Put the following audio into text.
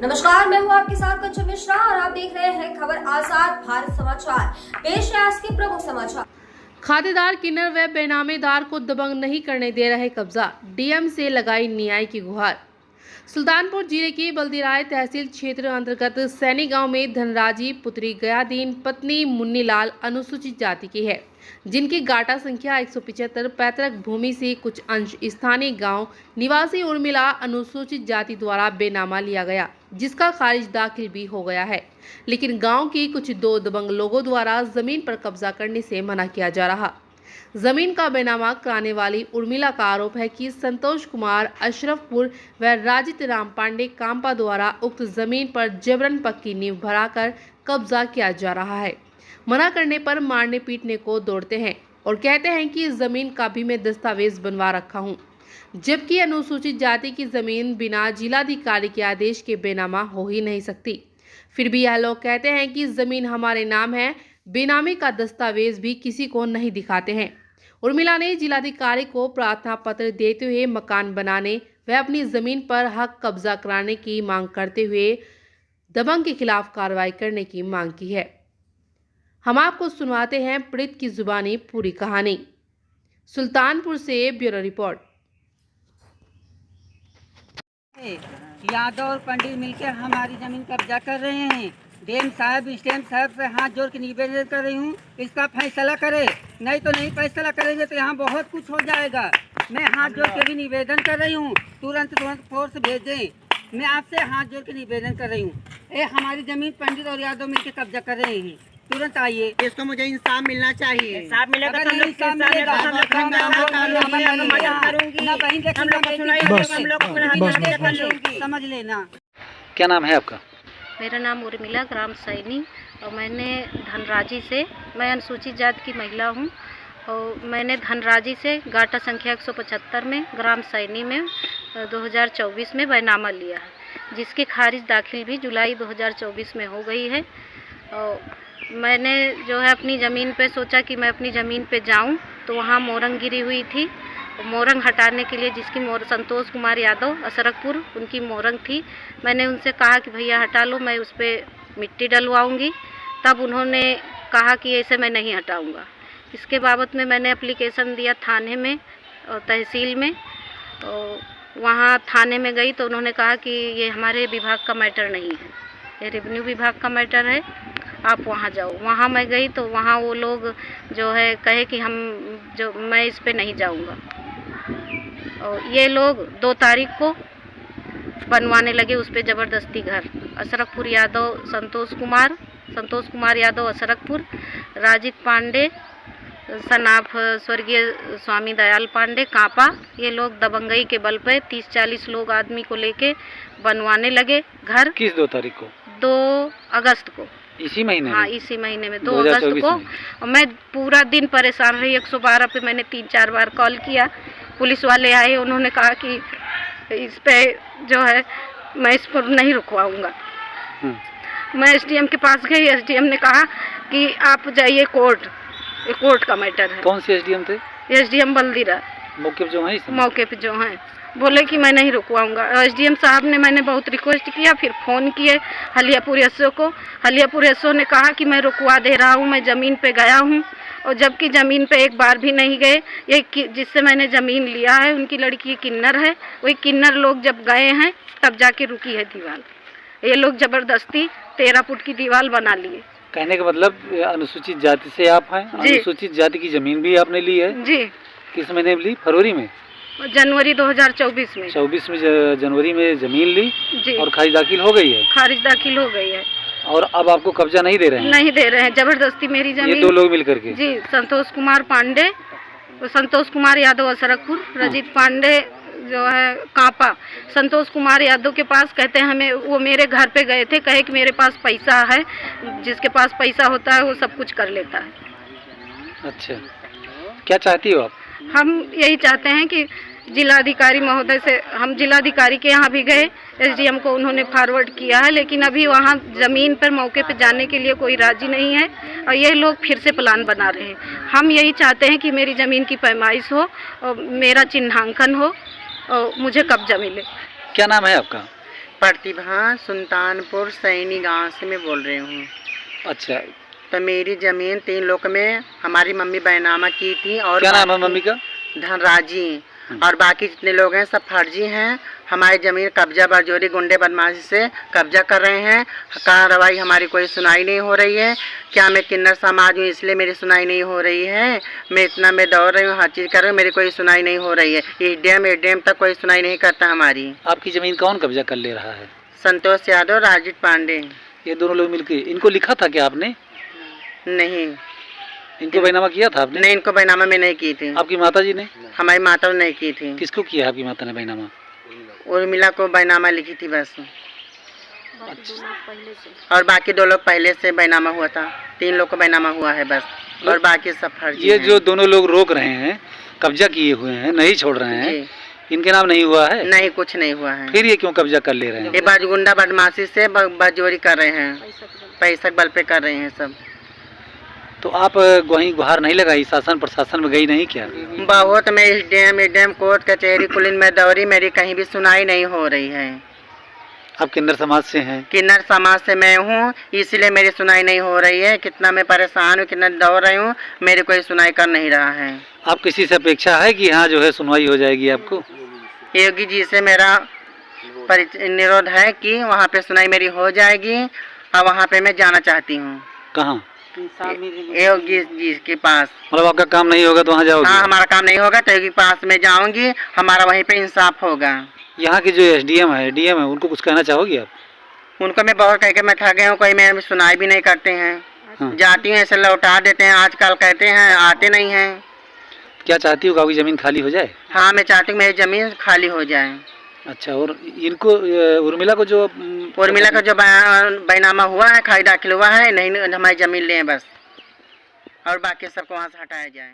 नमस्कार, मैं हूं आपके साथ कंचन मिश्रा और आप देख रहे हैं खबर आजाद भारत समाचार। पेश है आज के प्रमुख समाचार। खातेदार किन्नर व बेनामेदार को दबंग नहीं करने दे रहे कब्जा, डीएम से लगाई न्याय की गुहार। सुल्तानपुर जिले के बल्दीराय तहसील क्षेत्र अंतर्गत सैनी गांव में धनराजी पुत्री गयादीन पत्नी मुन्नीलाल अनुसूचित जाति की है, जिनकी गाटा संख्या 175 पैतृक भूमि से कुछ अंश स्थानीय गांव निवासी उर्मिला अनुसूचित जाति द्वारा बेनामा लिया गया, जिसका खारिज दाखिल भी हो गया है। लेकिन गांव की कुछ दो दबंग लोगों द्वारा जमीन पर कब्जा करने से मना किया जा रहा। जमीन का बेनामा कराने वाली उर्मिला का आरोप है कि संतोष कुमार अशरफपुर व राजित राम पांडे कांपा द्वारा उक्त जमीन पर जबरन पक्की नींव भराकर कब्जा किया जा रहा है। मना करने पर मारने पीटने को दौड़ते हैं और कहते हैं कि जमीन का भी मैं दस्तावेज बनवा रखा हूं, जबकि अनुसूचित जाति की जमीन बिना जिलाधिकारी के आदेश के बेनामा हो ही नहीं सकती। फिर भी यह लोग कहते हैं कि जमीन हमारे नाम है, बेनामी का दस्तावेज भी किसी को नहीं दिखाते हैं। उर्मिला ने जिलाधिकारी को प्रार्थना पत्र देते हुए मकान बनाने व अपनी जमीन पर हक कब्जा कराने की मांग करते हुए दबंग के खिलाफ कार्रवाई करने की मांग की है। हम आपको सुनवाते हैं पीड़ित की जुबानी पूरी कहानी। सुल्तानपुर से ब्यूरो रिपोर्ट। यादव और पंडित मिलकर हमारी जमीन कब्जा कर रहे हैं। डीएम साहब से हाथ जोड़ के निवेदन कर रही हूँ, इसका फैसला करे, नहीं तो नहीं फैसला करेंगे तो यहाँ बहुत कुछ हो जाएगा। मैं हाथ जोड़ के भी निवेदन कर रही हूँ, तुरंत फोर्स भेजें। मैं आपसे हाथ जोड़ के निवेदन कर रही हूँ, ये हमारी जमीन पंडित और यादव मिलकर कब्जा कर रहे हैं, तुरंत आइए। इसको मुझे इंसाफ मिलना चाहिए। इंसाफ मिलेगा तो इंसाफ मिलेगा, समझ लेना। क्या नाम है आपका? मेरा नाम उर्मिला, ग्राम सैनी, और मैंने धनराजी से, मैं अनुसूचित जाति की महिला हूँ, और मैंने धनराजी से गाटा संख्या 175 में ग्राम सैनी में 2024 में बैनामा लिया है, जिसकी खारिज दाखिल भी जुलाई 2024 में हो गई है। और मैंने जो है अपनी ज़मीन पे सोचा कि मैं अपनी ज़मीन पे जाऊं, तो वहाँ मोरंग गिरी हुई थी। मोरंग हटाने के लिए, जिसकी संतोष कुमार यादव असरकपुर, उनकी मोरंग थी। मैंने उनसे कहा कि भैया हटा लो, मैं उस पर मिट्टी डलवाऊंगी। तब उन्होंने कहा कि ऐसे मैं नहीं हटाऊंगा। इसके बाबत में मैंने एप्लीकेशन दिया थाने में और तहसील में, और वहाँ थाने में गई तो उन्होंने कहा कि ये हमारे विभाग का मैटर नहीं है, ये रेवेन्यू विभाग का मैटर है, आप वहाँ जाओ। वहाँ मैं गई तो वहाँ वो लोग जो है कहे कि मैं इस पे नहीं जाऊँगा। और ये लोग 2 तारीख को बनवाने लगे उस पे ज़बरदस्ती घर। असरकपुर यादव संतोष कुमार यादव असरकपुर, राजित पांडे सनाफ स्वर्गीय स्वामी दयाल पांडे कांपा, ये लोग दबंगई के बल पे 30-40 लोग आदमी को लेके बनवाने लगे घर। किस 2 तारीख को? 2 अगस्त को, इसी महीने? हाँ, इसी महीने में 2 अगस्त को। और मैं पूरा दिन परेशान रही। 112 पे मैंने 3-4 बार कॉल किया, पुलिस वाले आए, उन्होंने कहा कि इस पे जो है मैं इस पर नहीं रुकवाऊंगा। मैं एसडीएम के पास गई, एसडीएम ने कहा कि आप जाइए कोर्ट, ये कोर्ट का मैटर है। कौन से एसडीएम थे? एसडीएम बल्दीरा मौके पे जो है? मौके पे जो हैं, बोले कि मैं नहीं रुकवाऊंगा। एसडीएम साहब ने, मैंने बहुत रिक्वेस्ट किया, फिर फ़ोन किए हलियापुर एसओ को। हलियापुर एसओ ने कहा कि मैं रुकवा दे रहा हूँ, मैं ज़मीन पे गया हूँ। और जबकि ज़मीन पे एक बार भी नहीं गए। ये जिससे मैंने ज़मीन लिया है उनकी लड़की किन्नर है, वही किन्नर लोग जब गए हैं तब जाके रुकी है दीवार। ये लोग ज़बरदस्ती 13 फुट की दीवार बना लिए। कहने का मतलब अनुसूचित जाति से आप हैं? अनुसूचित जाति की जमीन भी आपने ली है? जी। किस महीने में ली? फरवरी में? जनवरी 2024 में। 24 में जनवरी में जमीन ली जी। और खारिज दाखिल हो गई है? खारिज दाखिल हो गई है। और अब आपको कब्जा नहीं दे रहे हैं? नहीं दे रहे हैं, जबरदस्ती मेरी जमीन। ये 2 लोग मिलकर के? जी, संतोष कुमार पांडे, संतोष कुमार यादव असरकपुर, रजित पांडे जो है कांपा। संतोष कुमार यादव के पास कहते हैं हमें, वो मेरे घर पे गए थे, कहे कि मेरे पास पैसा है, जिसके पास पैसा होता है वो सब कुछ कर लेता है। अच्छा, क्या चाहती हो आप? हम यही चाहते हैं कि जिलाधिकारी महोदय से, हम जिलाधिकारी के यहाँ भी गए, एसडीएम को उन्होंने फॉरवर्ड किया है, लेकिन अभी वहाँ ज़मीन पर मौके पर जाने के लिए कोई राजी नहीं है और ये लोग फिर से प्लान बना रहे हैं। हम यही चाहते हैं कि मेरी ज़मीन की पैमाइश हो और मेरा चिन्हांकन हो और मुझे कब्जा मिले। क्या नाम है आपका? प्रतिभा सुल्तानपुर सैनी गांव से मैं बोल रही हूँ। अच्छा, तो मेरी ज़मीन 3 लोग में हमारी मम्मी बैनामा की थी और क्या नाम है मम्मी का? धनराजी, और बाकी जितने लोग हैं सब फर्जी हैं। हमारी ज़मीन कब्जा बरजोरी गुंडे बदमाशी से कब्जा कर रहे हैं। कार्रवाई हमारी कोई सुनाई नहीं हो रही है। क्या मैं किन्नर समाज हूँ इसलिए मेरी सुनाई नहीं हो रही है? मैं दौड़ रही हूँ, हर चीज़ कर रही हूँ, मेरी कोई सुनाई नहीं हो रही है। एडीएम तक कोई सुनाई नहीं करता हमारी। आपकी ज़मीन कौन कब्जा कर ले रहा है? संतोष यादव, राजीव पांडे। ये दोनों लोग मिलके इनको लिखा था क्या आपने? नहीं, इनको बैनामा किया था आपने? नहीं, इनको बैनामा में नहीं की थी। आपकी माता जी ने? हमारी माता ने नहीं की थी। किसको किया आपकी माता ने बैनामा? उर्मिला को बैनामा लिखी थी बस, पहले से और बाकी 2 लोग पहले से बैनामा हुआ था। 3 लोग को बैनामा हुआ है बस, और बाकी सब फर्जी ये हैं। जो दोनों लोग रोक रहे हैं, कब्जा किए हुए हैं, नहीं छोड़ रहे हैं, जी, इनके नाम नहीं हुआ है? नहीं, कुछ नहीं हुआ है। फिर ये क्यों कब्जा कर ले रहे हैं? ये गुंडा बदमाशी से बजोरी कर रहे हैं, पैसा के बल पे कर रहे हैं सब। तो आप वहीं गुहार नहीं लगाई, शासन प्रशासन में गई नहीं क्या? बहुत मैं एडीएम कोर्ट कचहरी पुलिस में दौड़ी, मेरी कहीं भी सुनाई नहीं हो रही है। आप किन्नर समाज से हैं? किन्नर समाज से मैं हूँ, इसलिए मेरी सुनाई नहीं हो रही है। कितना मैं परेशान हूँ, कितना दौड़ रही हूँ, मेरी कोई सुनाई कर नहीं रहा है। आप किसी से अपेक्षा है कि यहाँ जो है सुनवाई हो जाएगी आपको? योगी जी से मेरा निरोध है कि वहाँ पे सुनाई मेरी हो जाएगी, और वहाँ पे मैं जाना चाहती हूँ। कहाँ? योगी जी के पास। मतलब आपका काम नहीं होगा तो वहाँ जाओगे? हाँ, हमारा काम नहीं होगा तो योगी के पास में जाऊंगी, हमारा वहीं पे इंसाफ होगा। यहाँ के जो एसडीएम है, डीएम है, उनको कुछ कहना चाहोगी आप? उनको मैं बहुत कह के मैं थक गया हूँ, कोई मेरी सुनाई भी नहीं करते हैं। हाँ। जाती हूँ ऐसे लौटा देते हैं, आजकल कहते हैं आते नहीं हैं। क्या चाहती हो कि आपकी ज़मीन खाली हो जाए? हाँ, मैं चाहती हूँ मेरी ज़मीन खाली हो जाए। अच्छा, और इनको उर्मिला को जो उर्मिला का जो बैनामा हुआ है, खाई दाखिल हुआ है, नहीं हमारी ज़मीन लें बस, और बाकी सबको वहाँ से हटाया जाए।